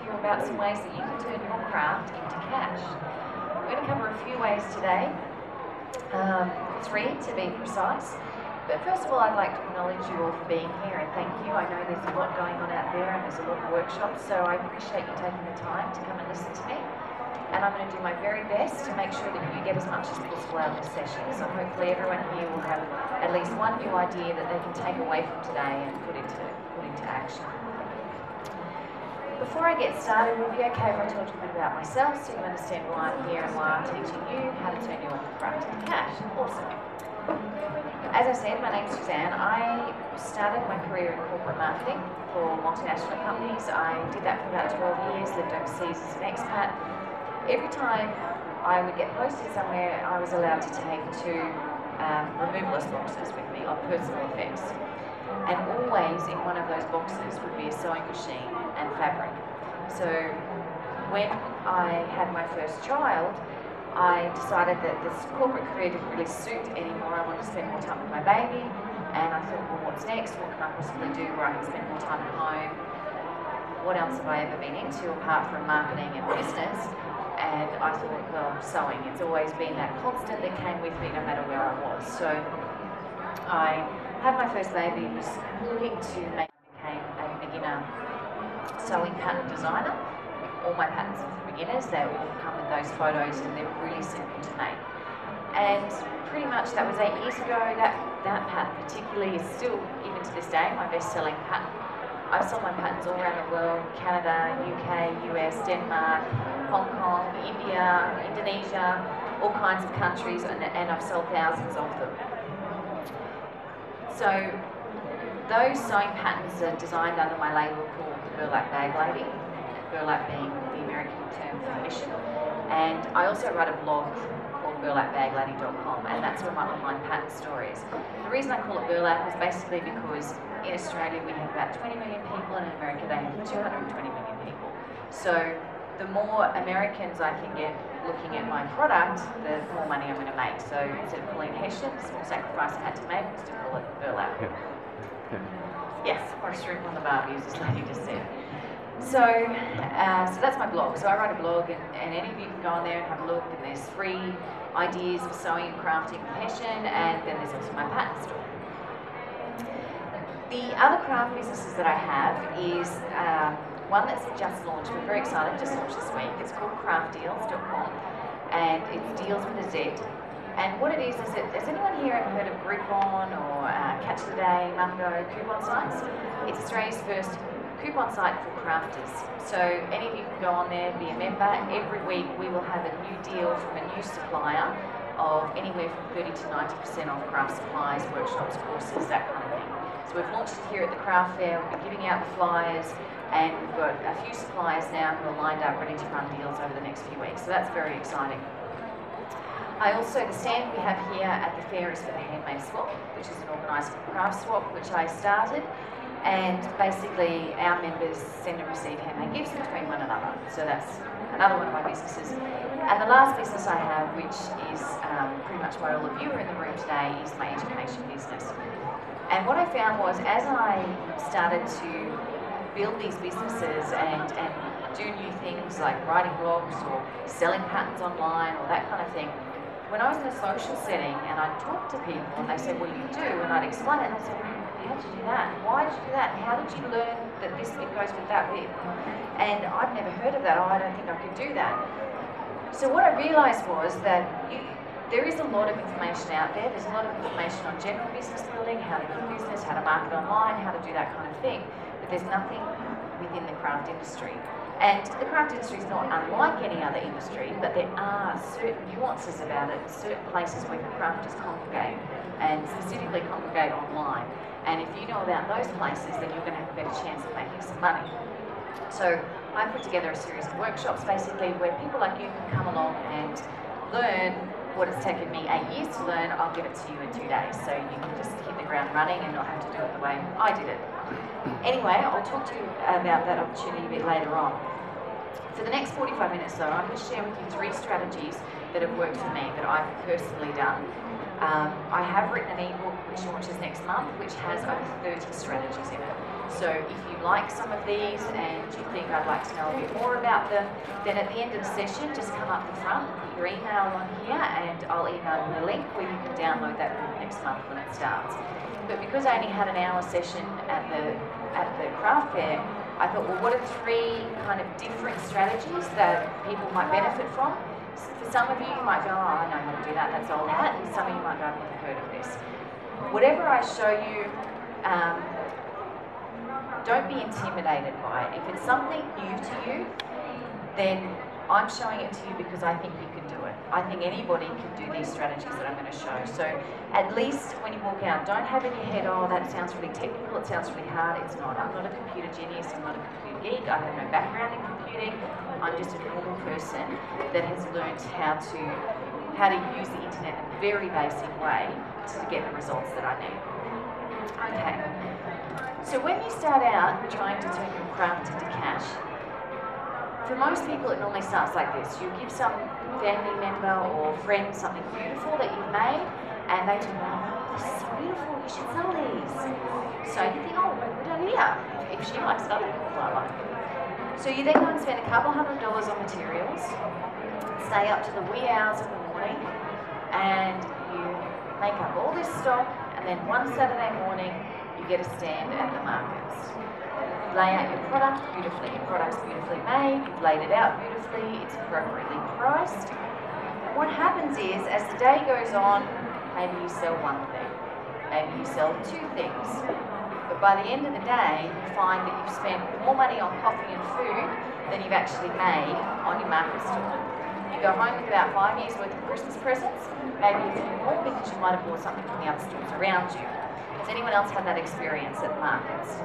you about some ways that you can turn your craft into cash. I'm going to cover a few ways today, 3 to be precise. But first of all, I'd like to acknowledge you all for being here and thank you. I know there's a lot going on out there and there's a lot of workshops, so I appreciate you taking the time to come and listen to me. And I'm going to do my very best to make sure that you get as much as possible out of this session. So hopefully everyone here will have at least one new idea that they can take away from today and put into action. Before I get started, would it be okay if I told you a bit about myself so you understand why I'm here and why I'm teaching you how to turn your craft into cash? Awesome. As I said, my name's Suzanne. I started my career in corporate marketing for multinational companies. I did that for about 12 years, lived overseas as an expat. Every time I would get posted somewhere, I was allowed to take 2 removalist boxes with me of personal effects. And always in one of those boxes would be a sewing machine and fabric. So when I had my first child, I decided that this corporate career didn't really suit anymore. I wanted to spend more time with my baby, and I thought, well, what's next? What can I possibly do where I can spend more time at home? What else have I ever been into apart from marketing and business? And I thought, well, sewing. It's always been that constant that came with me no matter where I was. So I had my first baby, was looking to make became a beginner sewing pattern designer. All my patterns are for beginners. They all come with those photos and they're really simple to make. And pretty much that was 8 years ago. That pattern particularly is still, even to this day, my best-selling pattern. I've sold my patterns all around the world: Canada, UK, US, Denmark, Hong Kong, India, Indonesia, all kinds of countries, and I've sold thousands of them. So those sewing patterns are designed under my label called the Burlap Bag Lady, burlap being the American term for mission. And I also write a blog called burlapbaglady.com, and that's where my online pattern store is. The reason I call it burlap is basically because in Australia we have about 20 million people, and in America they have 220 million people. So the more Americans I can get looking at my product, the more money I'm going to make. So instead of calling it hessian, the small sacrifice I had to make was to call it burlap. Yes, or a shrimp on the barbie, as this lady just said. So that's my blog. So I write a blog, and any of you can go on there and have a look, and there's free ideas for sewing and crafting with hessian, and then there's also my pattern store. The other craft businesses that I have is one that's just launched. We're very excited, just launched this week. It's called craftdeals.com, and it's deals with a Z. And what it is that, has anyone here ever heard of Groupon or Catch the Day, Mungo, coupon sites? It's Australia's first coupon site for crafters. So any of you can go on there, be a member. Every week we will have a new deal from a new supplier of anywhere from 30 to 90% off craft supplies, workshops, courses, that kind of thing. So we've launched it here at the craft fair. We'll be giving out the flyers, and we've got a few suppliers now who are lined up ready to run deals over the next few weeks. So that's very exciting. The stand we have here at the fair is for the Handmade Swap, which is an organised craft swap which I started. And basically our members send and receive handmade gifts between one another. So that's another one of my businesses. And the last business I have, which is pretty much why all of you are in the room today, is my education business. And what I found was, as I started to build these businesses and do new things like writing blogs or selling patterns online or that kind of thing, when I was in a social setting and I'd talk to people and they said, what do you do? And I'd explain it, and I'd say, how did you do that? Why did you do that? How did you learn that this bit goes with that bit? And I'd never heard of that. Oh, I don't think I could do that. So what I realised was that there is a lot of information out there. There's a lot of information on general business building, how to build a business, how to market online, how to do that kind of thing. But there's nothing within the craft industry. And the craft industry is not unlike any other industry, but there are certain nuances about it, certain places where the crafters congregate, and specifically congregate online. And if you know about those places, then you're going to have a better chance of making some money. So I put together a series of workshops basically where people like you can come along and learn what it's taken me 8 years to learn. I'll give it to you in 2 days, so you can just hit the ground running and not have to do it the way I did it. Anyway, I'll talk to you about that opportunity a bit later on. For the next 45 minutes though, I'm going to share with you 3 strategies that have worked for me, that I've personally done. I have written an ebook which launches next month, which has over 30 strategies in it. So if you like some of these and you think I'd like to know a bit more about them, then at the end of the session, just come up the front, put your email on here, and I'll email you the link where you can download that book next month when it starts. But because I only had an hour session at the craft fair, I thought, well, what are 3 kind of different strategies that people might benefit from? For some of you, you might go, oh, I know how to do that, that's all that. And some of you might go, I've never heard of this. Whatever I show you, don't be intimidated by it. If it's something new to you, then I'm showing it to you because I think you can do it. I think anybody can do these strategies that I'm going to show. So at least when you walk out, don't have in your head, oh, that sounds really technical, it sounds really hard. It's not. I'm not a computer genius, I'm not a computer geek, I have no background in computing. I'm just a normal person that has learned how to use the internet in a very basic way to get the results that I need. Okay. So when you start out trying to turn your craft into cash, for most people it normally starts like this. You give some family member or friend something beautiful that you've made, and they turn around, oh, this is so beautiful, you should sell these. So you think, oh, good idea. If she likes it, I like it. So you then go and spend a couple $100 on materials, stay up to the wee hours of the morning, and you make up all this stock, and then one Saturday morning, you get a stand at the markets. You lay out your product beautifully. Your product's beautifully made, you've laid it out beautifully, it's appropriately priced. And what happens is, as the day goes on, maybe you sell one thing, maybe you sell 2 things. But by the end of the day, you find that you've spent more money on coffee and food than you've actually made on your market stall. You go home with about 5 years worth of Christmas presents, maybe a few more because you might have bought something from the other stores around you. Has anyone else had that experience at markets?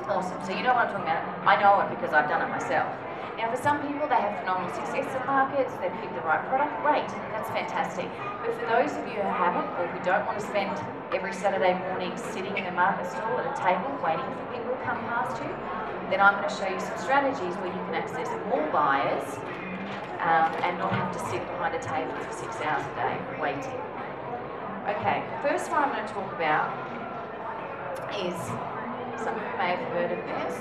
Awesome. So you know what I'm talking about. I know it because I've done it myself. Now for some people, they have phenomenal success at markets, they've picked the right product, great, that's fantastic. But for those of you who haven't, or who don't want to spend every Saturday morning sitting in a market stall at a table waiting for people to come past you, then I'm going to show you some strategies where you can access more buyers and not have to sit behind a table for 6 hours a day waiting. Okay, the first one I'm going to talk about is, some of you may have heard of this,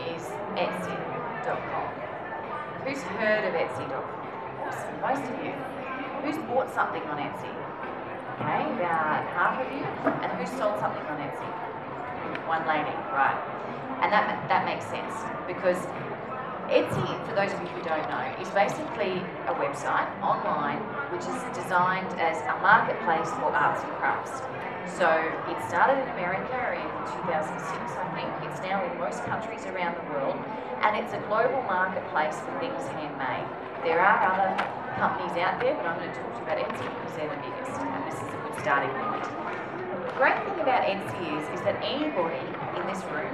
is Etsy.com. Who's heard of Etsy.com? Awesome, most of you. Who's bought something on Etsy? Okay, about half of you. And who's sold something on Etsy? One lady, right. And that makes sense because Etsy, for those of you who don't know, is basically a website online which is designed as a marketplace for arts and crafts. So it started in America in 2006, I think. It's now in most countries around the world, and it's a global marketplace for things handmade. There are other companies out there, but I'm going to talk to you about Etsy because they're the biggest, and this is a good starting point. The great thing about Etsy is that anybody in this room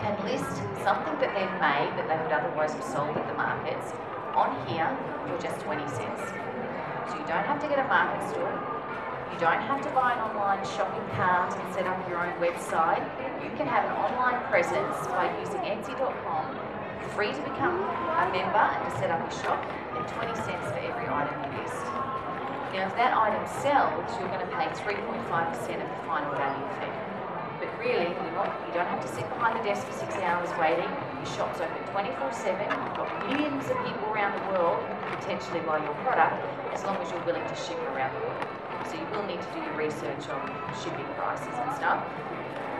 can list something that they've made that they would otherwise have sold at the markets on here for just 20 cents. So you don't have to get a market store, you don't have to buy an online shopping cart and set up your own website. You can have an online presence by using Etsy.com, free to become a member and to set up a shop, and 20 cents for every item you list. Now if that item sells, you're going to pay 3.5% of the final value fee. But really, you don't have to sit behind the desk for 6 hours waiting. Your shop's open 24/7. You've got millions of people around the world who can potentially buy your product as long as you're willing to ship around the world. So you will need to do your research on shipping prices and stuff,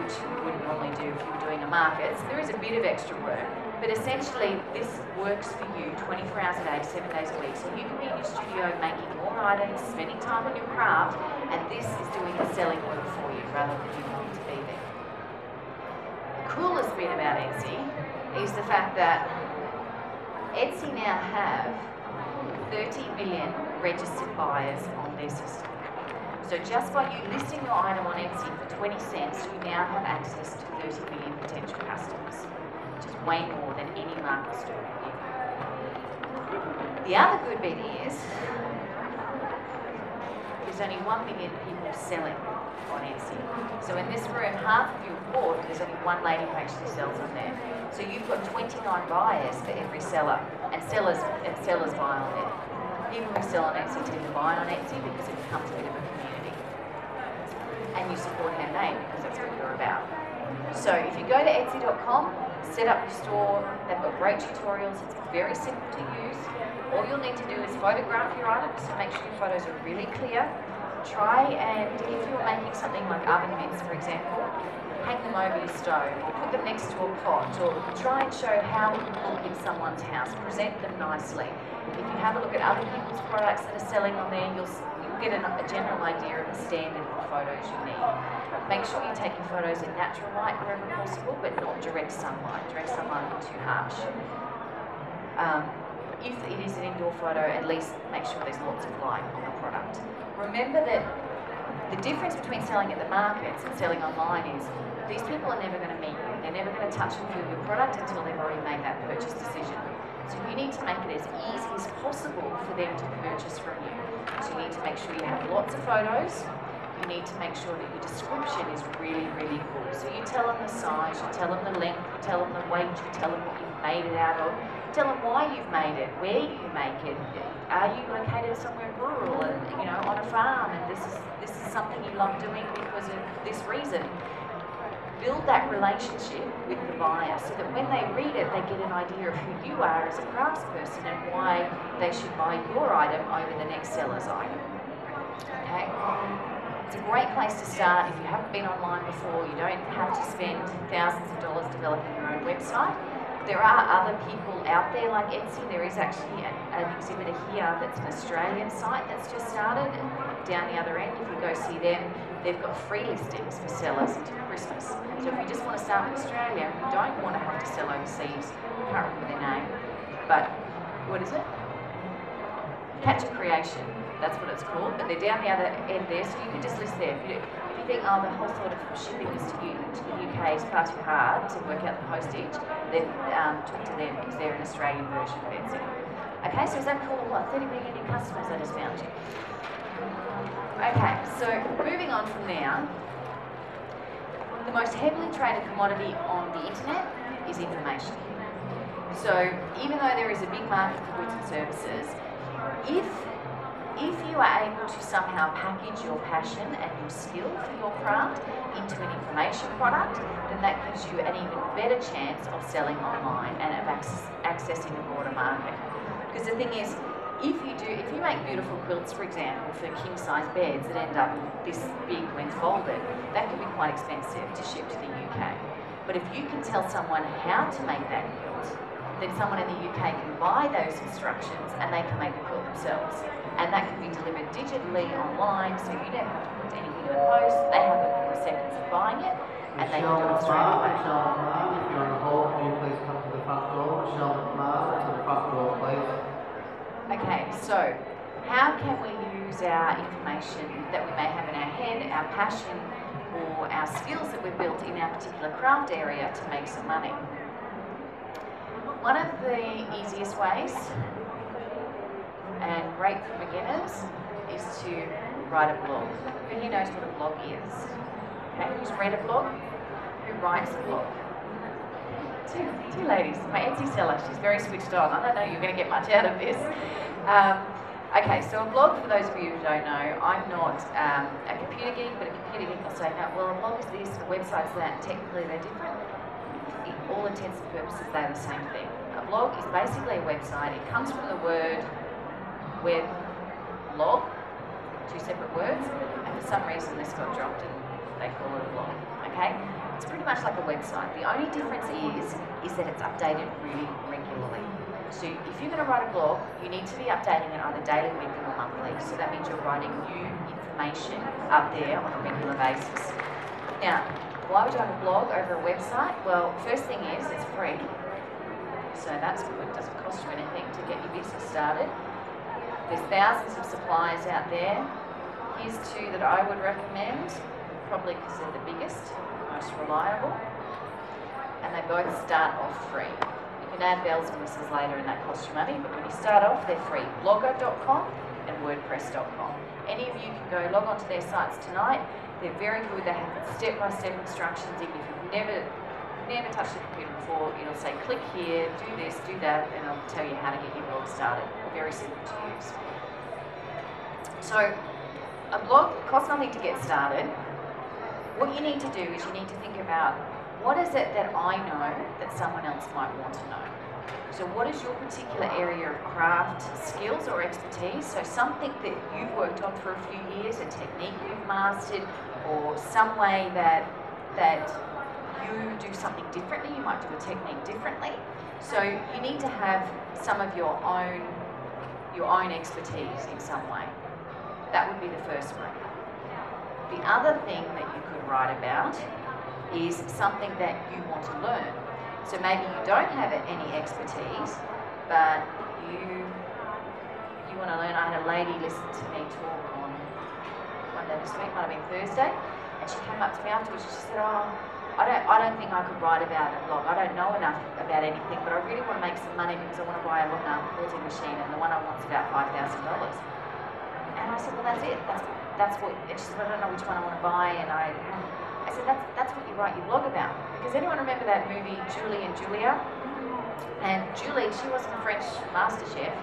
which you wouldn't normally do if you were doing a market. So there is a bit of extra work. But essentially, this works for you 24 hours a day, 7 days a week. So you can be in your studio making more items, spending time on your craft, and this is doing the selling work for you rather than you wanting to be there. The coolest bit about Etsy is the fact that Etsy now have 30 million registered buyers on their system. So just by you listing your item on Etsy for 20 cents, you now have access to 30 million potential customers, which is way more than any market store can give you. The other good bit is there's only 1 million people selling on Etsy. So in this room, half of you have bought, there's only one lady who actually sells on there. So you've got 29 buyers for every seller, and sellers buy on there. People who sell on Etsy tend to buy on Etsy because it becomes a bit of a community. And you support handmade because that's what you're about. So if you go to Etsy.com, set up your store, they've got great tutorials, it's very simple to use. All you'll need to do is photograph your items, so make sure your photos are really clear. Try and, if you're making something like oven mitts, for example, hang them over your stove or put them next to a pot, or try and show how it will look in someone's house. Present them nicely. If you have a look at other people's products that are selling on there, you'll get a general idea of the standard of photos you need. Make sure you take your photos in natural light wherever possible, but not direct sunlight. Direct sunlight will be too harsh. If it is an indoor photo, at least make sure there's lots of light on the product. Remember that the difference between selling at the markets and selling online is these people are never going to meet you. They're never going to touch and feel your product until they've already made that purchase decision. So you need to make it as easy as possible for them to purchase from you. So you need to make sure you have lots of photos. You need to make sure that your description is really, really good. So you tell them the size, you tell them the length, you tell them the weight, you tell them what you've made it out of. Tell them why you've made it, where do you make it, are you located somewhere rural and on a farm, and this is something you love doing because of this reason. Build that relationship with the buyer so that when they read it, they get an idea of who you are as a craftsperson and why they should buy your item over the next seller's item. Okay? It's a great place to start if you haven't been online before. You don't have to spend thousands of dollars developing your own website. There are other people out there like Etsy. There is actually an exhibitor here that's an Australian site that's just started. Down the other end, if you go see them, they've got free listings for sellers until Christmas. So if you just want to start with Australia, you don't want to have to sell overseas. I can't remember their name, but what is it? Catch a Creation. That's what it's called. But they're down the other end there, so you can just list there. If you think, oh, the whole sort of shipping this to the UK is far too hard to work out the postage, then talk to them because they're an Australian version of Etsy. Okay, so is that cool? What, 30 million new customers I just found you? Okay, so moving on from there, the most heavily traded commodity on the internet is information. So even though there is a big market for goods and services, if you are able to somehow package your passion and your skill for your craft into an information product, then that gives you an even better chance of selling online and of accessing the broader market. Because the thing is, if you make beautiful quilts, for example, for king-size beds that end up this big when folded, that can be quite expensive to ship to the UK. But if you can tell someone how to make that quilt, then someone in the UK can buy those instructions and they can make the quilt themselves. And that can be delivered digitally online, so you don't have to put anything in the post. They have a couple of seconds of buying it, and they can do it straight away. Michelle McMahon, if you're on the hold, can you please come to the front door? Michelle McMahon, to the front door, please. Okay, so how can we use our information that we may have in our head, our passion, or our skills that we've built in our particular craft area to make some money? One of the easiest ways, and great for beginners, is to write a blog. Who here knows what a blog is? Okay, who's read a blog? Who writes a blog? Two ladies. My Etsy seller, she's very switched on. I don't know you're going to get much out of this. Okay, so a blog, for those of you who don't know, I'm not a computer geek, but a computer geek will say, no, well, a blog is this, a website's that, technically they're different. In all intents and purposes, they're the same thing. A blog is basically a website. It comes from the word web log, two separate words, and for some reason this got dropped and they call it a blog. Okay? It's pretty much like a website. The only difference is that it's updated really regularly. So if you're going to write a blog, you need to be updating it either daily, weekly, or monthly. So that means you're writing new information up there on a regular basis. Now, why would you have a blog over a website? Well, first thing is it's free. So that's good. It doesn't cost you anything to get your business started. There's thousands of suppliers out there. Here's two that I would recommend, probably because they're the biggest, most reliable, and they both start off free. You can add bells and whistles later and that costs you money, but when you start off, they're free. Blogger.com and WordPress.com. Any of you can go log onto their sites tonight. They're very good. They have step-by-step instructions. Even if you've never touched a computer before, it'll say click here, do this, do that, and it'll tell you how to get your blog started. Very simple to use. So a blog costs nothing to get started. What you need to do is you need to think about what is it that I know that someone else might want to know? So what is your particular area of craft skills or expertise? So something that you've worked on for a few years, a technique you've mastered, or some way that you do something differently. You might do a technique differently. So you need to have some of your own expertise in some way. That would be the first one. The other thing that you could write about is something that you want to learn. So maybe you don't have any expertise, but you want to learn. I had a lady listen to me talk on one day this week, might have been Thursday, and she came up to me afterwards and she said, "Oh, I don't think I could write about a blog. I don't know enough about anything, but I really want to make some money because I want to buy a quilting machine, and the one I want is about $5,000. And I said, well, that's it. That's what. And she said, I don't know which one I want to buy, and I said, that's what you write your blog about. Because anyone remember that movie Julie and Julia? And Julie, she wasn't a French master chef.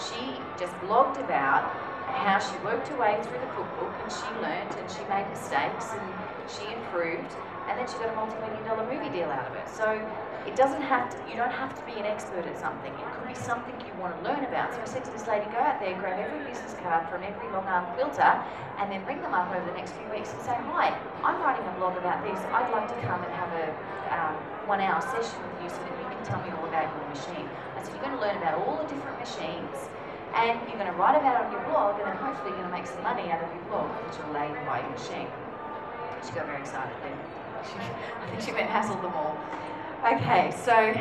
She just blogged about how she worked her way through the cookbook, and she learnt, and she made mistakes, and she improved, and then she got a multi-million-dollar movie deal out of it. So it doesn't have to, you don't have to be an expert at something. It could be something you want to learn about. So I said to this lady, go out there, grab every business card from every long arm quilter, and then ring them up over the next few weeks and say, hi, I'm writing a blog about this. I'd like to come and have a 1 hour session with you so that you can tell me all about your machine. I said, you're going to learn about all the different machines, and you're going to write about it on your blog, and then hopefully you're going to make some money out of your blog, which will allow you to buy your machine. She got very excited then. I think she went hassled them all. Okay, so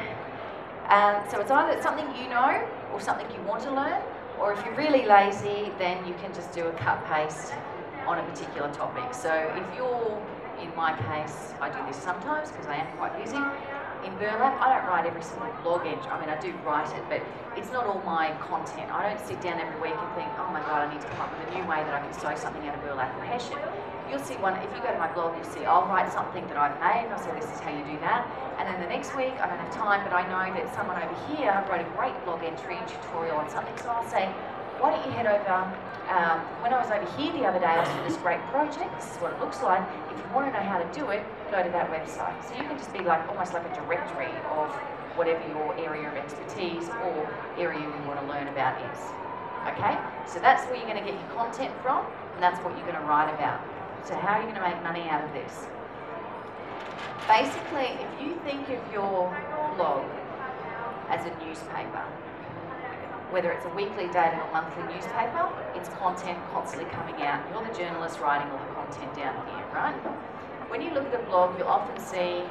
it's either something you know or something you want to learn, or if you're really lazy, then you can just do a cut-paste on a particular topic. So if you're, in my case, I do this sometimes because I am quite busy. In burlap, I don't write every single blog entry. I mean, I do write it, but it's not all my content. I don't sit down every week and think, oh my God, I need to come up with a new way that I can sew something out of burlap or hessian. You'll see one, if you go to my blog, you'll see I'll write something that I've made, and I'll say this is how you do that. And then the next week, I don't have time, but I know that someone over here wrote a great blog entry and tutorial on something, so I'll say, why don't you head over, when I was over here the other day, I was doing this great project, this is what it looks like. If you want to know how to do it, go to that website. So you can just be like, almost like a directory of whatever your area of expertise or area you want to learn about is. Okay, so that's where you're going to get your content from, and that's what you're going to write about. So how are you going to make money out of this? Basically, if you think of your blog as a newspaper, whether it's a weekly, daily or monthly newspaper, it's content constantly coming out. You're the journalist writing all the content down here, right? When you look at a blog, you'll often see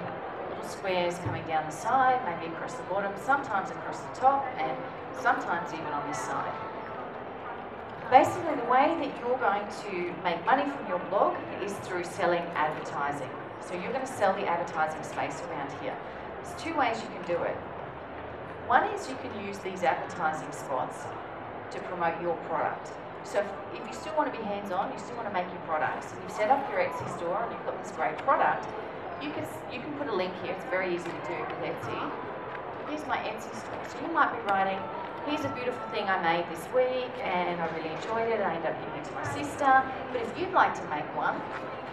little squares coming down the side, maybe across the bottom, sometimes across the top, and sometimes even on this side. Basically, the way that you're going to make money from your blog is through selling advertising. So you're going to sell the advertising space around here. There's two ways you can do it. One is you can use these advertising spots to promote your product. So if you still want to be hands-on, you still want to make your products, and you've set up your Etsy store and you've got this great product, you can put a link here. It's very easy to do with Etsy. Here's my Etsy store. So you might be writing, here's a beautiful thing I made this week and I really enjoyed it. I ended up giving it to my sister. But if you'd like to make one,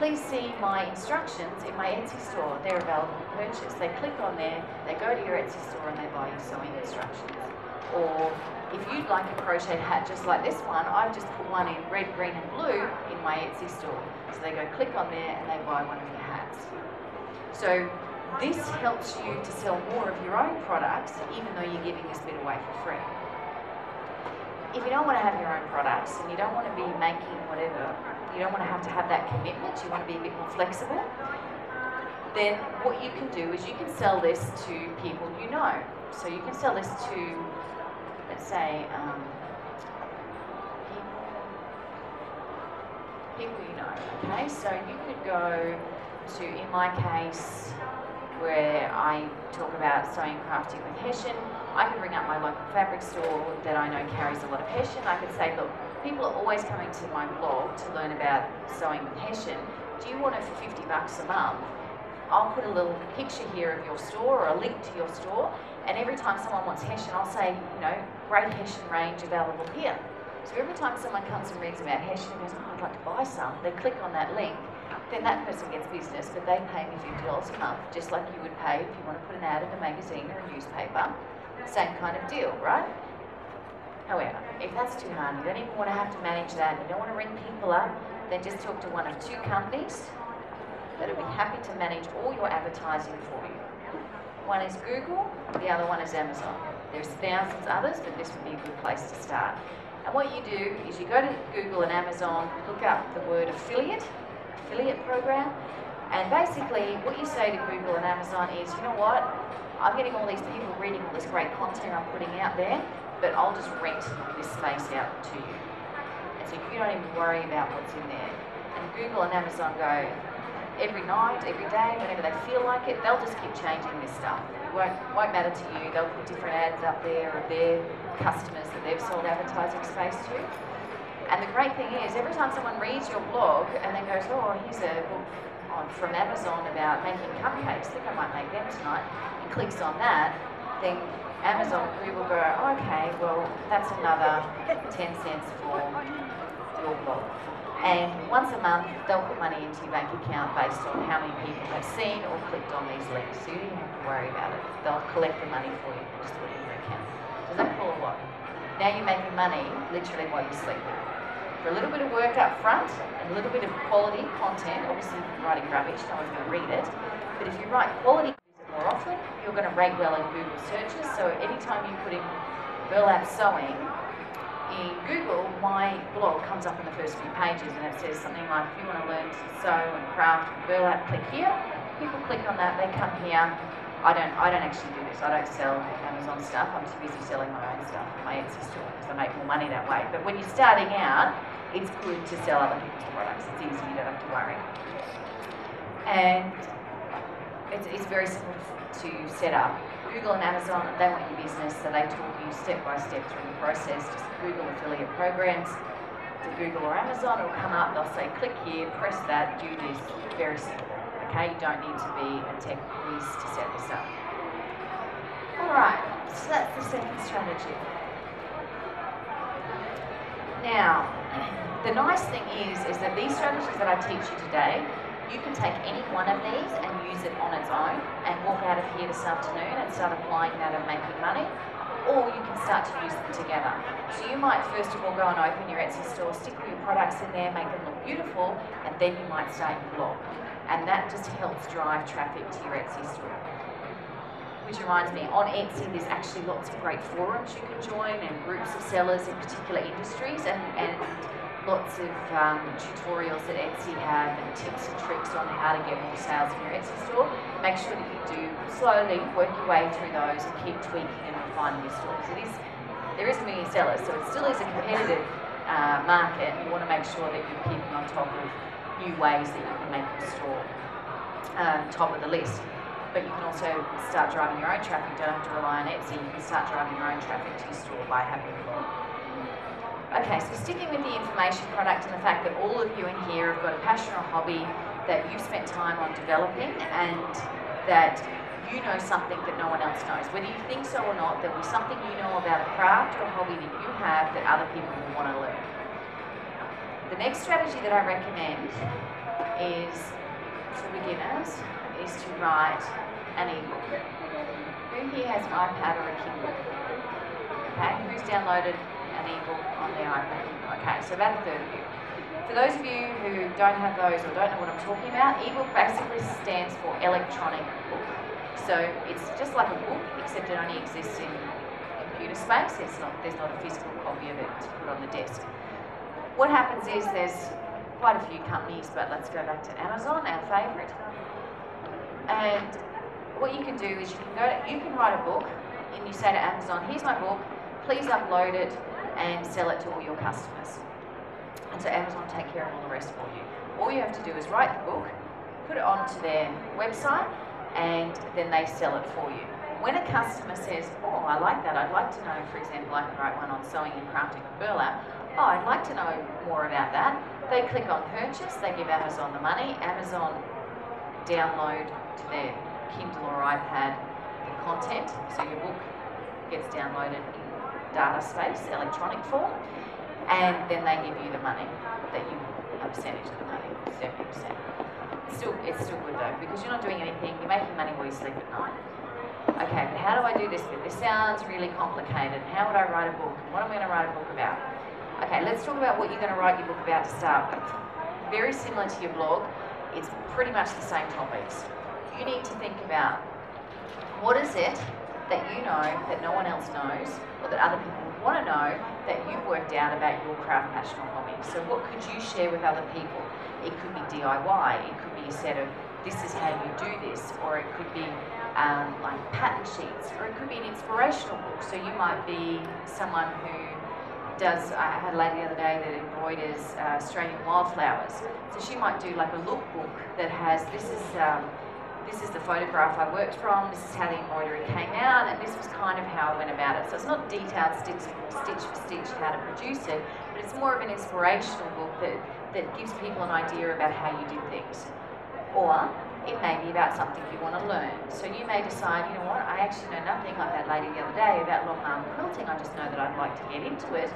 please see my instructions in my Etsy store. They're available for purchase. They click on there, they go to your Etsy store and they buy you sewing instructions. Or if you'd like a crochet hat just like this one, I've just put one in red, green and blue in my Etsy store. So they go click on there and they buy one of your hats. So this helps you to sell more of your own products, even though you're giving this bit away for free. If you don't want to have your own products and you don't want to be making whatever, you don't want to have that commitment, you want to be a bit more flexible, then what you can do is you can sell this to people you know. So you can sell this to, let's say, people you know, okay? So you could go to, in my case, where I talk about sewing and crafting with hessian, I could ring up my local fabric store that I know carries a lot of hessian. I could say, look, people are always coming to my blog to learn about sewing with hessian. Do you want it for $50 a month? I'll put a little picture here of your store or a link to your store, and every time someone wants hessian, I'll say, you know, great hessian range available here. So every time someone comes and reads about hessian and goes, oh, I'd like to buy some, they click on that link, then that person gets business, but they pay me $50 a month, just like you would pay if you want to put an ad in a magazine or a newspaper. Same kind of deal, right? However, if that's too hard, you don't even want to have to manage that, you don't want to ring people up, then just talk to one of two companies that will be happy to manage all your advertising for you. One is Google, the other one is Amazon. There's thousands others, but this would be a good place to start. And what you do is you go to Google and Amazon, look up the word affiliate program, and basically what you say to Google and Amazon is, you know what, I'm getting all these people reading all this great content I'm putting out there, but I'll just rent this space out to you. And so you don't even worry about what's in there. And Google and Amazon go, every night, every day, whenever they feel like it, they'll just keep changing this stuff. It won't matter to you. They'll put different ads up there of their customers that they've sold advertising space to. And the great thing is, every time someone reads your blog and then goes, oh, here's a book from Amazon about making cupcakes, I think I might make them tonight, and clicks on that, then Amazon and Google go, oh, okay, well, that's another 10 cents for your blog. And once a month, they'll put money into your bank account based on how many people have seen or clicked on these links. So you don't have to worry about it. They'll collect the money for you and just put it in your account. Does that cool or what? Now you're making money literally while you're sleeping. For a little bit of work up front and a little bit of quality content, obviously if you're writing rubbish, no one's going to read it. But if you write quality more often, you're going to rank well in Google searches. So anytime you put in burlap sewing, in Google, my blog comes up in the first few pages and it says something like, if you want to learn to sew and craft burlap, click here. People click on that, they come here. I don't actually do this. I don't sell Amazon stuff. I'm too busy selling my own stuff on my Etsy store because I make more money that way. But when you're starting out, it's good to sell other people's products. It's easy, you don't have to worry. And it's very simple to set up. Google and Amazon, they want your business, so they talk you step by step through the process. Just Google affiliate programs to Google or Amazon, it'll come up, they'll say click here, press that, do this. Very simple. Okay, you don't need to be a tech whiz to set this up. Alright, so that's the second strategy. Now, the nice thing is that these strategies that I teach you today, you can take any one of these and use it on its own and walk out of here this afternoon and start applying that and making money, or you can start to use them together. So you might first of all go and open your Etsy store, stick all your products in there, make them look beautiful, and then you might start your blog. And that just helps drive traffic to your Etsy store. Which reminds me, on Etsy there's actually lots of great forums you can join and groups of sellers in particular industries and lots of tutorials that Etsy have and tips and tricks on how to get more sales in your Etsy store. Make sure that you do slowly work your way through those and keep tweaking and refining your store. Because there is a million sellers, so it still is a competitive market. You want to make sure that you're keeping on top of new ways that you can make your store top of the list. But you can also start driving your own traffic. You don't have to rely on Etsy. You can start driving your own traffic to your store by having a blog. Okay, so sticking with the information product and the fact that all of you in here have got a passion or hobby that you've spent time on developing and that you know something that no one else knows. Whether you think so or not, there'll be something you know about a craft or a hobby that you have that other people will want to learn. The next strategy that I recommend is, for beginners, is to write an ebook. Who here has an iPad or a Kindle? Okay, who's downloaded an ebook on their iPad? Okay, so about a third of you. For those of you who don't have those or don't know what I'm talking about, ebook basically stands for electronic book. So it's just like a book, except it only exists in computer space. There's not a physical copy of it to put on the desk. What happens is there's quite a few companies, but let's go back to Amazon, our favourite. And what you can do is you can write a book and you say to Amazon, here's my book, please upload it and sell it to all your customers. And so Amazon take care of all the rest for you. All you have to do is write the book, put it onto their website, and then they sell it for you. When a customer says, oh, I like that, I'd like to know, for example, I can write one on sewing and crafting with burlap, oh, I'd like to know more about that. They click on purchase, they give Amazon the money, Amazon download to their Kindle or iPad the content, so your book gets downloaded in data space, electronic form, and then they give you the money, that you have a percentage of the money. 70%. It's still good though, because you're not doing anything, you're making money while you sleep at night. Okay, but how do I do this bit? This sounds really complicated. How would I write a book? What am I going to write a book about? Okay, let's talk about what you're going to write your book about to start with. Very similar to your blog, it's pretty much the same topics. You need to think about what is it that you know that no one else knows, or that other people would want to know that you've worked out about your craft, passion, or hobby. So what could you share with other people? It could be DIY, it could be a set of this is how you do this, or it could be like pattern sheets, or it could be an inspirational book. So you might be someone who does, I had a lady the other day that embroiders Australian wildflowers. So she might do like a lookbook that has, this is the photograph I worked from, this is how the embroidery came out, and this was kind of how I went about it. So it's not detailed stitch for stitch how to produce it, but it's more of an inspirational book that gives people an idea about how you did things. Or it may be about something you want to learn. So you may decide, you know what, I actually know nothing, like that lady the other day, about long arm quilting, I just know that I'd like to get into it.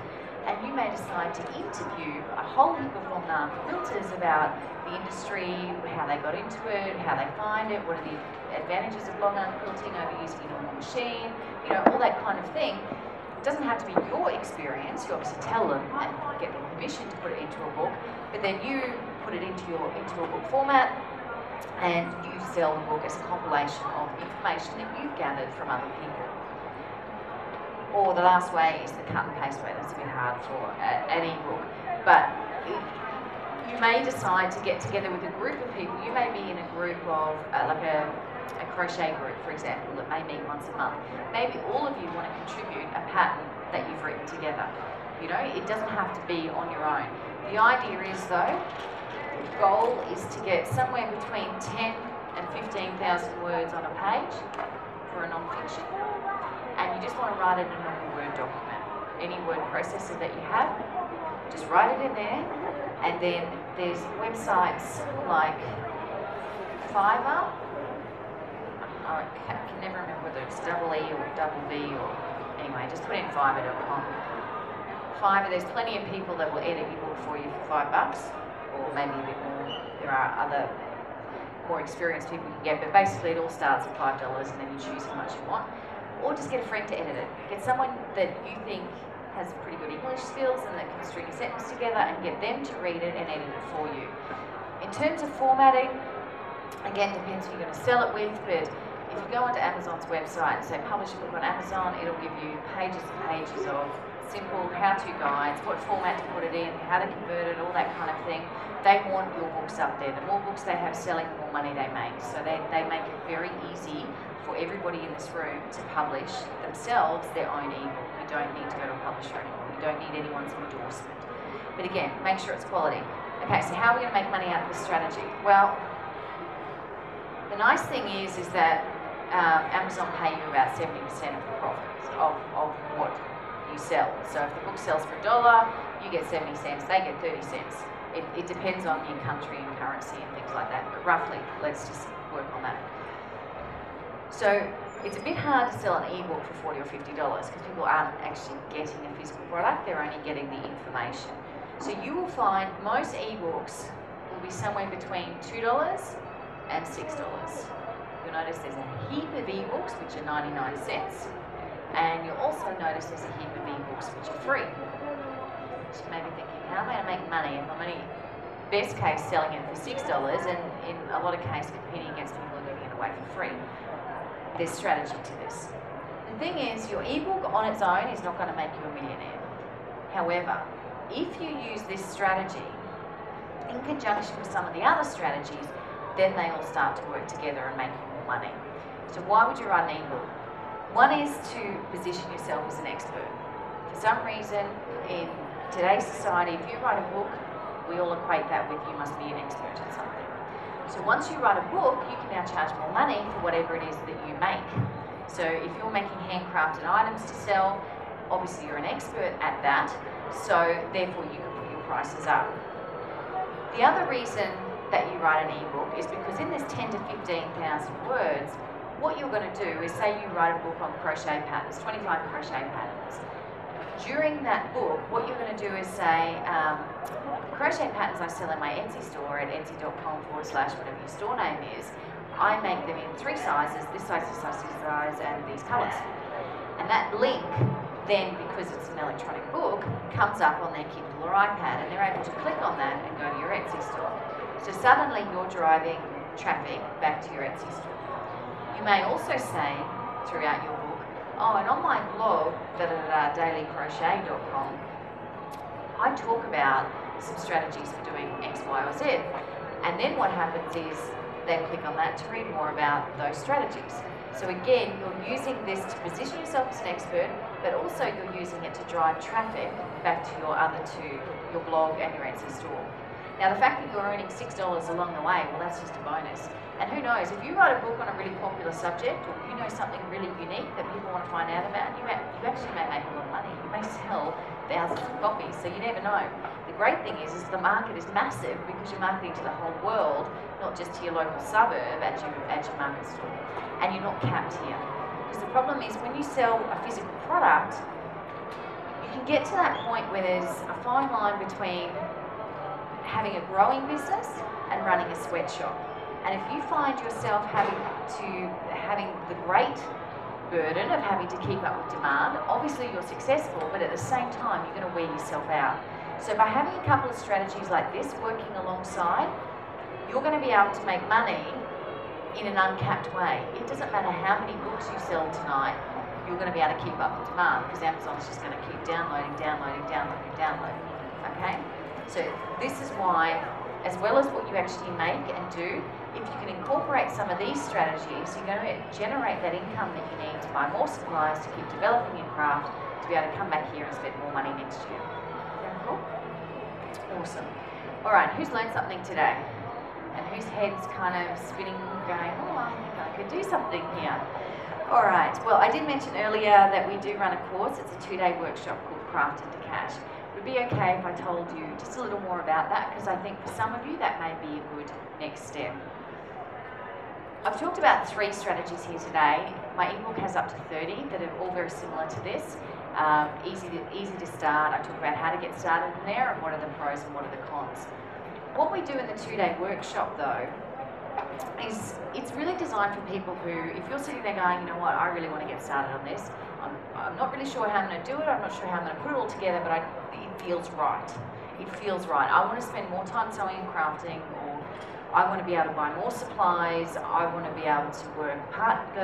And you may decide to interview a whole heap of long arm quilters about the industry, how they got into it, how they find it, what are the advantages of long arm quilting over using a normal machine, you know, all that kind of thing. It doesn't have to be your experience. You obviously tell them and get them permission to put it into a book, but then you put it into a book format, and you sell the book as a compilation of information that you've gathered from other people. Or the last way is the cut and paste way. That's a bit hard for an e-book. But you may decide to get together with a group of people. You may be in a group of, like a crochet group, for example, that may meet once a month. Maybe all of you want to contribute a pattern that you've written together. You know, it doesn't have to be on your own. The idea is, though, the goal is to get somewhere between 10 and 15,000 words on a page for a non-fiction, and you just want to write it in a normal Word document. Any word processor that you have, just write it in there, and then there's websites like Fiverr. I can never remember whether it's double E or double V, or anyway, just put in fiverr.com. Fiverr, there's plenty of people that will edit your book for you for $5, or maybe a bit more. There are other more experienced people you can get, but basically it all starts at $5 and then you choose how much you want. Or just get a friend to edit it. Get someone that you think has pretty good English skills and that can string a sentence together, and get them to read it and edit it for you. In terms of formatting, again, depends who you're going to sell it with, but if you go onto Amazon's website and say publish a book on Amazon, it'll give you pages and pages of simple how-to guides, what format to put it in, how to convert it, all that kind of thing. They want your books up there. The more books they have selling, the more money they make. So they make it very easy for everybody in this room to publish themselves their own ebook. You don't need to go to a publisher anymore. You don't need anyone's endorsement. But again, make sure it's quality. Okay, so how are we going to make money out of this strategy? Well, the nice thing is that Amazon pay you about 70% of the profits of what you sell. So if the book sells for $1, you get 70 cents, they get 30 cents. It depends on your country and currency and things like that, but roughly, let's just work on that. So it's a bit hard to sell an ebook for $40 or $50 because people aren't actually getting a physical product, they're only getting the information. So you will find most ebooks will be somewhere between $2 and $6. You'll notice there's a heap of ebooks which are 99 cents. And you'll also notice there's a heap of ebooks which are free. So you may be thinking, how am I going to make money if I'm only, best case, selling it for $6 and in a lot of cases competing against people who are giving it away for free? There's strategy to this. The thing is, your ebook on its own is not going to make you a millionaire. However, if you use this strategy in conjunction with some of the other strategies, then they all start to work together and make you more money. So why would you write an ebook? One is to position yourself as an expert. For some reason, in today's society, if you write a book, we all equate that with you must be an expert at something. So once you write a book, you can now charge more money for whatever it is that you make. So if you're making handcrafted items to sell, obviously you're an expert at that, so therefore you can put your prices up. The other reason that you write an ebook is because in this 10 to 15,000 words, what you're going to do is, say you write a book on crochet patterns, 25 crochet patterns. During that book, what you're going to do is say, crochet patterns I sell in my Etsy store at etsy.com/whatever your store name is. I make them in 3 sizes, this size, this size, this size, and these colours. And that link then, because it's an electronic book, comes up on their Kindle or iPad, and they're able to click on that and go to your Etsy store. So suddenly you're driving traffic back to your Etsy store. You may also say throughout your book, oh, and on my blog, dailycrochet.com, I talk about some strategies for doing X, Y, or Z. And then what happens is they click on that to read more about those strategies. So again, you're using this to position yourself as an expert, but also you're using it to drive traffic back to your other 2, your blog and your Etsy store. Now the fact that you're earning $6 along the way, well, that's just a bonus. And who knows, if you write a book on a really popular subject, or you know something really unique that people want to find out about, you actually may make a lot of money. You may sell thousands of copies, so you never know. The great thing is the market is massive because you're marketing to the whole world, not just to your local suburb at your market store. And you're not capped here. Because the problem is when you sell a physical product, you can get to that point where there's a fine line between having a growing business and running a sweatshop. And if you find yourself having the great burden of having to keep up with demand, obviously you're successful, but at the same time you're going to wear yourself out. So by having a couple of strategies like this working alongside, you're going to be able to make money in an uncapped way. It doesn't matter how many books you sell tonight, you're going to be able to keep up with demand because Amazon's just going to keep downloading. Okay? So this is why, as well as what you actually make and do, if you can incorporate some of these strategies, you're going to generate that income that you need to buy more supplies, to keep developing your craft, to be able to come back here and spend more money next year. Sound cool? Awesome. All right, who's learned something today? And whose head's kind of spinning, going, oh, I think I could do something here. All right, well, I did mention earlier that we do run a course. It's a 2-day workshop called Craft into Cash. Would it be okay if I told you just a little more about that? Because I think for some of you that may be a good next step. I've talked about 3 strategies here today. My ebook has up to 30 that are all very similar to this. Easy to start. I talk about how to get started in there and what are the pros and what are the cons. What we do in the 2-day workshop though is it's really designed for people who, if you're sitting there going, you know what, I really want to get started on this. I'm not really sure how I'm going to do it. I'm not sure how I'm going to put it all together, but it feels right. It feels right. I want to spend more time sewing and crafting, or I want to be able to buy more supplies. I want to be able to go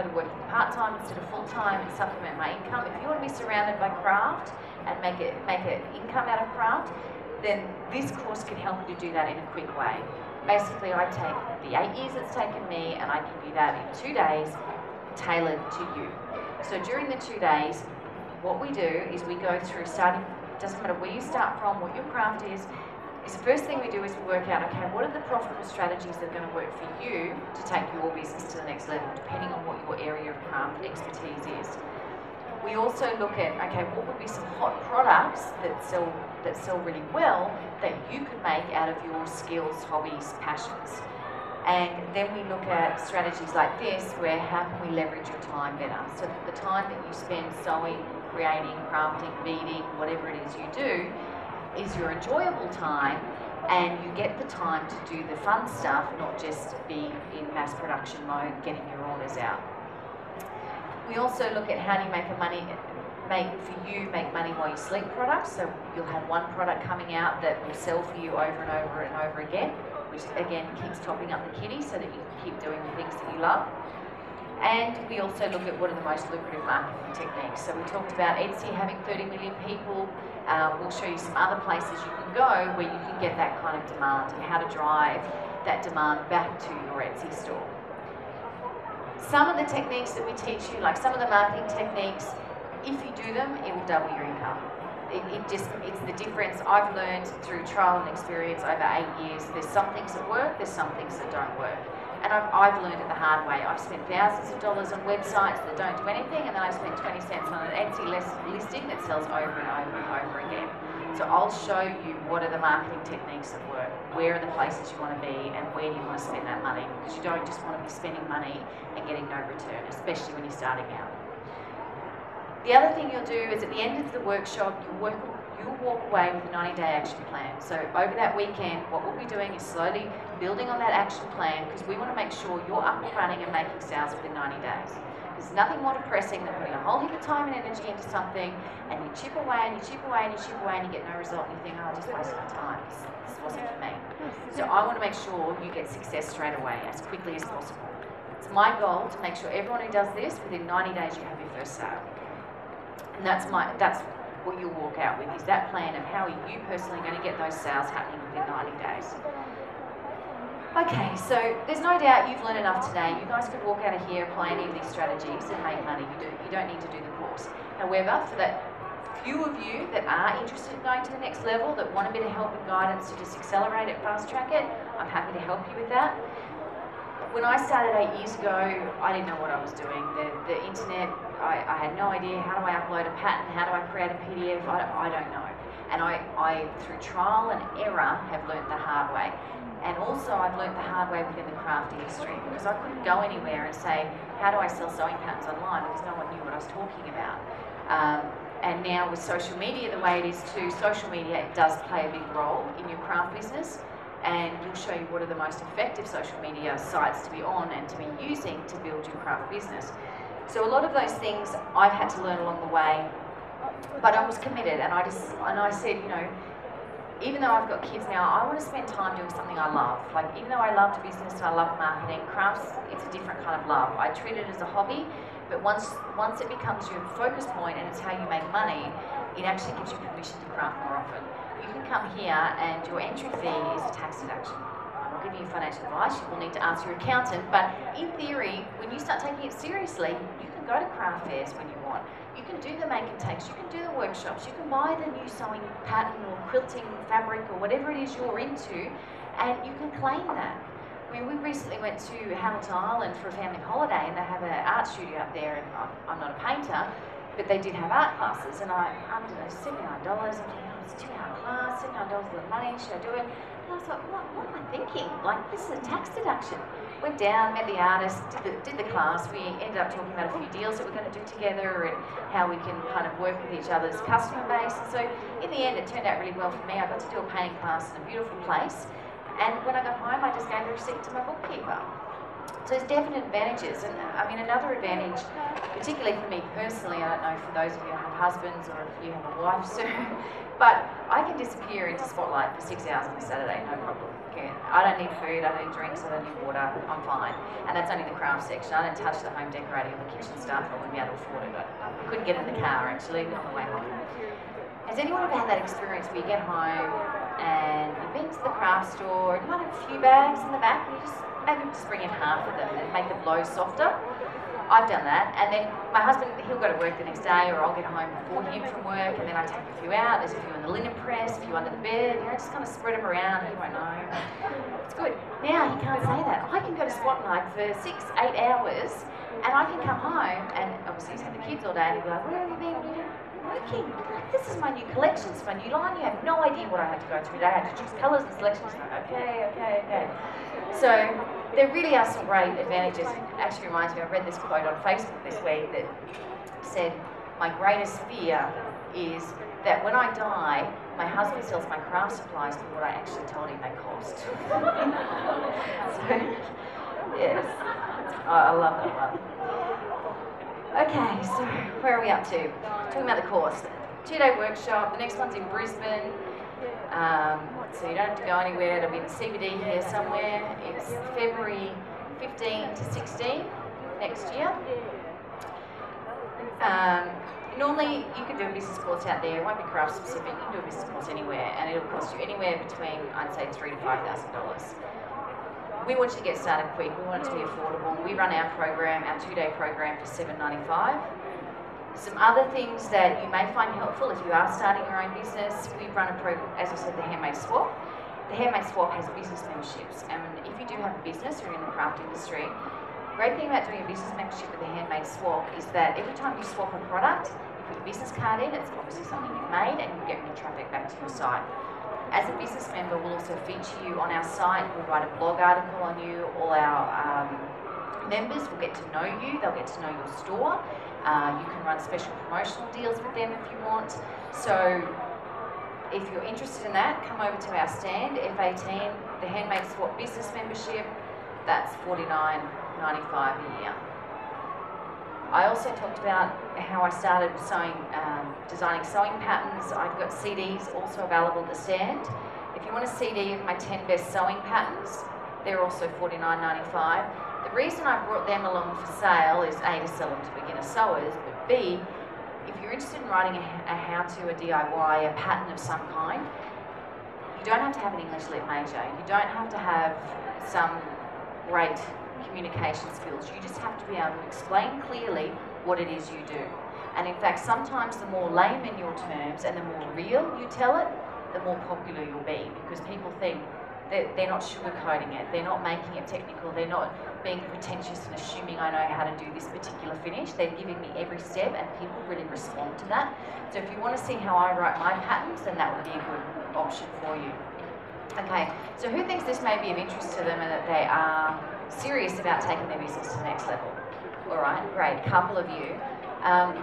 to working part-time instead of full-time and supplement my income. If you want to be surrounded by craft and make an income out of craft, then this course can help you to do that in a quick way. Basically, I take the 8 years it's taken me and I give you that in 2 days, tailored to you. So during the 2 days, what we do is we go through starting, doesn't matter where you start from, what your craft is the first thing we do is we work out, okay, what are the profitable strategies that are going to work for you to take your business to the next level, depending on what your area of craft expertise is. We also look at, okay, what would be some hot products that sell really well that you could make out of your skills, hobbies, passions. And then we look at strategies like this where how can we leverage your time better so that the time that you spend sewing, creating, crafting, beading, whatever it is you do, is your enjoyable time and you get the time to do the fun stuff, not just be in mass production mode, getting your orders out. We also look at how do you make money while you sleep products. So you'll have one product coming out that will sell for you over and over and over again, which again keeps topping up the kitty so that you can keep doing the things that you love. And we also look at what are the most lucrative marketing techniques. So we talked about Etsy having 30 million people. We'll show you some other places you can go where you can get that kind of demand and how to drive that demand back to your Etsy store. Some of the techniques that we teach you, like some of the marketing techniques, if you do them, it will double your income. It's the difference I've learned through trial and experience over 8 years. There's some things that work, there's some things that don't work. And I've learned it the hard way. I've spent thousands of dollars on websites that don't do anything, and then I spent 20 cents on an Etsy listing that sells over and over and over again. So I'll show you what are the marketing techniques that work, where are the places you want to be, and where do you want to spend that money, because you don't just want to be spending money and getting no return, especially when you're starting out. The other thing you'll do is at the end of the workshop, you'll walk away with a 90-day action plan. So over that weekend, what we'll be doing is slowly building on that action plan, because we want to make sure you're up and running and making sales within 90 days. There's nothing more depressing than putting a whole heap of time and energy into something, and you chip away and you chip away and you chip away and you get no result, and you think, oh, I just wasted my time. This wasn't for me. So I want to make sure you get success straight away, as quickly as possible. It's my goal to make sure everyone who does this, within 90 days you have your first sale. And that's what you'll walk out with, is that plan of how are you personally going to get those sales happening within 90 days. Okay, so there's no doubt you've learned enough today. You guys could walk out of here, apply any of these strategies and make money. You don't need to do the course. However, for that few of you that are interested in going to the next level, that want a bit of help and guidance to just accelerate it, fast track it, I'm happy to help you with that. When I started 8 years ago, I didn't know what I was doing. The internet, I had no idea. How do I upload a pattern? How do I create a PDF? I don't know. And I, through trial and error, have learnt the hard way. And also I've learnt the hard way within the craft industry, because I couldn't go anywhere and say, how do I sell sewing patterns online? Because no one knew what I was talking about. And now with social media the way it is too, social media does play a big role in your craft business. And we'll show you what are the most effective social media sites to be on and to be using to build your craft business. So a lot of those things I've had to learn along the way, but I was committed, and I said, you know, even though I've got kids now, I want to spend time doing something I love. Like, even though I loved business and I love marketing, crafts, it's a different kind of love. I treat it as a hobby, but once it becomes your focus point and it's how you make money, it actually gives you permission to craft more often. You can come here and your entry fee is a tax deduction. I'm not giving you financial advice, you will need to ask your accountant, but in theory, when you start taking it seriously, you can go to craft fairs when you want. You can do the make and takes, you can do the workshops, you can buy the new sewing pattern or quilting fabric or whatever it is you're into, and you can claim that. I mean, we recently went to Hamilton Island for a family holiday, and they have an art studio up there, and I'm not a painter, but they did have art classes, and I don't know, $79. I'm thinking, oh, it's a 2-hour class, $79 a lot of money, should I do it? And I thought, what am I thinking? Like, this is a tax deduction. Went down, met the artist, did the class. We ended up talking about a few deals that we're going to do together and how we can kind of work with each other's customer base. And so in the end, it turned out really well for me. I got to do a painting class in a beautiful place. And when I got home, I just gave the receipt to my bookkeeper. So there's definite advantages. And I mean, another advantage, particularly for me personally, I don't know for those of you who have husbands or if you have a wife soon, but I can disappear into Spotlight for 6 hours on a Saturday, no problem. I don't need food, I don't need drinks, I don't need water, I'm fine. And that's only the craft section. I don't touch the home decorating or the kitchen stuff, I wouldn't be able to afford it. I couldn't get in the car actually on the way home. Has anyone ever had that experience where you get home and you've been to the craft store and you might have a few bags in the back and you just maybe just bring in half of them and make the blow softer? I've done that, and then my husband, he'll go to work the next day, or I'll get home before him from work, and then I take a few out. There's a few in the linen press, a few under the bed, you know, just kind of spread them around, he won't know. It's good. Now he can't say that. I can go to Spotlight for 6-8 hours, and I can come home, and obviously he's had the kids all day, and he'll be like, where have you been? Working. This is my new collection, it's my new line. You have no idea what I had to go through today. I had to choose colours and selections. Okay. So there really are some great advantages. It actually reminds me, I read this quote on Facebook this week that said, my greatest fear is that when I die, my husband sells my craft supplies for what I actually told him they cost. So, yes, I love that one. Okay, so where are we up to? Talking about the course. 2-day workshop, the next one's in Brisbane. So you don't have to go anywhere, it'll be in the CBD here somewhere. It's February 15 to 16 next year. Normally you can do a business course out there, it won't be craft specific, you can do a business course anywhere and it'll cost you anywhere between, I'd say, $3,000 to $5,000. We want you to get started quick, we want it to be affordable. We run our program, our 2-day program for $795. Some other things that you may find helpful if you are starting your own business, we run a program, as I said, the Handmade Swap. The Handmade Swap has business memberships, and if you do have a business or you're in the craft industry, the great thing about doing a business membership with the Handmade Swap is that every time you swap a product, you put your business card in, it's obviously something you've made, and you get more traffic back to your site. As a business member, we'll also feature you on our site, we'll write a blog article on you, all our Members will get to know you, they'll get to know your store. You can run special promotional deals with them if you want. So if you're interested in that, come over to our stand, F18, the Handmade Swap Business Membership, that's $49.95 a year. I also talked about how I started sewing, designing sewing patterns. I've got CDs also available at the stand. If you want a CD of my 10 best sewing patterns, they're also $49.95. The reason I brought them along for sale is A, to sell them to beginner sewers, but B, if you're interested in writing a how-to, a DIY, a pattern of some kind, you don't have to have an English Lit major. You don't have to have some great communication skills. You just have to be able to explain clearly what it is you do. And in fact, sometimes the more layman your terms and the more real you tell it, the more popular you'll be, because people think that they're not sugarcoating it, they're not making it technical, they're not being pretentious and assuming I know how to do this particular finish. They're giving me every step and people really respond to that. So if you want to see how I write my patterns, then that would be a good option for you. Okay, so who thinks this may be of interest to them and that they are serious about taking their business to the next level? All right, great, couple of you.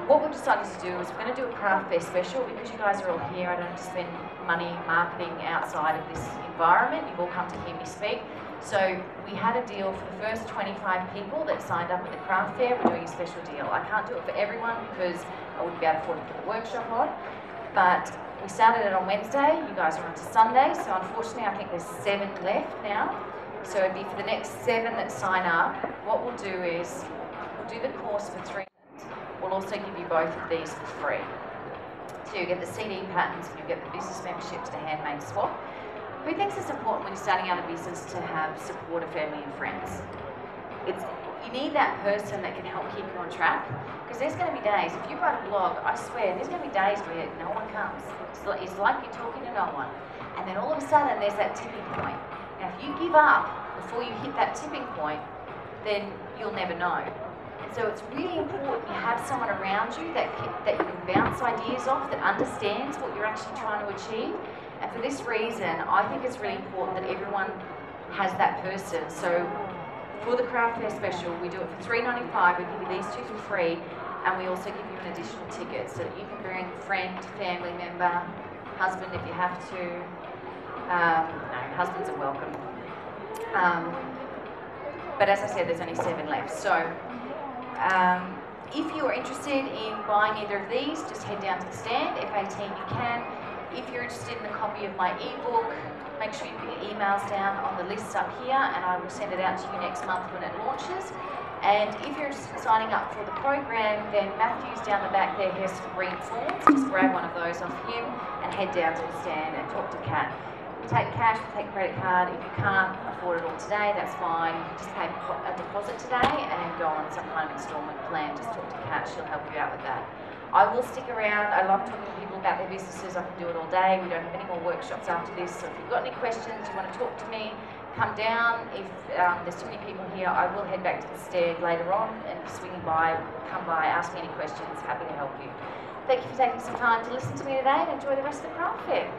What we've decided to do is we're going to do a craft fair special. Because you guys are all here, I don't have to spend money marketing outside of this environment. You've all come to hear me speak. So we had a deal for the first 25 people that signed up at the craft fair. We're doing a special deal. I can't do it for everyone because I wouldn't be able to afford to put the workshop on. But we started it on Wednesday. You guys are on to Sunday. So unfortunately, I think there's 7 left now. So it'd be for the next 7 that sign up. What we'll do is we'll do the course for 3 months. We'll also give you both of these for free. So you get the CD patterns and you get the business memberships to Handmade Swap. Who thinks it's important when you're starting out a business to have support of family and friends? You need that person that can help keep you on track, because there's going to be days, if you write a blog, I swear, there's going to be days where no one comes. It's like you're talking to no one. And then all of a sudden there's that tipping point. Now if you give up before you hit that tipping point, then you'll never know. And so it's really important you have someone around you that you can bounce ideas off, that understands what you're actually trying to achieve. And for this reason, I think it's really important that everyone has that person. So for the craft fair special, we do it for $3.95. We give you these 2 for free, and we also give you an additional ticket so that you can bring friend, family member, husband if you have to. No, husbands are welcome. But as I said, there's only 7 left. So if you're interested in buying either of these, just head down to the stand, F18 you can. If you're interested in a copy of my ebook, make sure you put your emails down on the lists up here and I will send it out to you next month when it launches. And if you're interested in signing up for the program, then Matthew's down the back there has some green forms. Just grab one of those off him and head down to the stand and talk to Kat. We take cash, we take credit card. If you can't afford it all today, that's fine. Just pay a deposit today and then go on some kind of installment plan. Just talk to Kat, she'll help you out with that. I will stick around. I love talking to people about their businesses. I can do it all day. We don't have any more workshops after this. So if you've got any questions, you want to talk to me, come down. If there's too many people here, I will head back to the stand later on and swinging by, come by, ask me any questions. Happy to help you. Thank you for taking some time to listen to me today and enjoy the rest of the craft fair.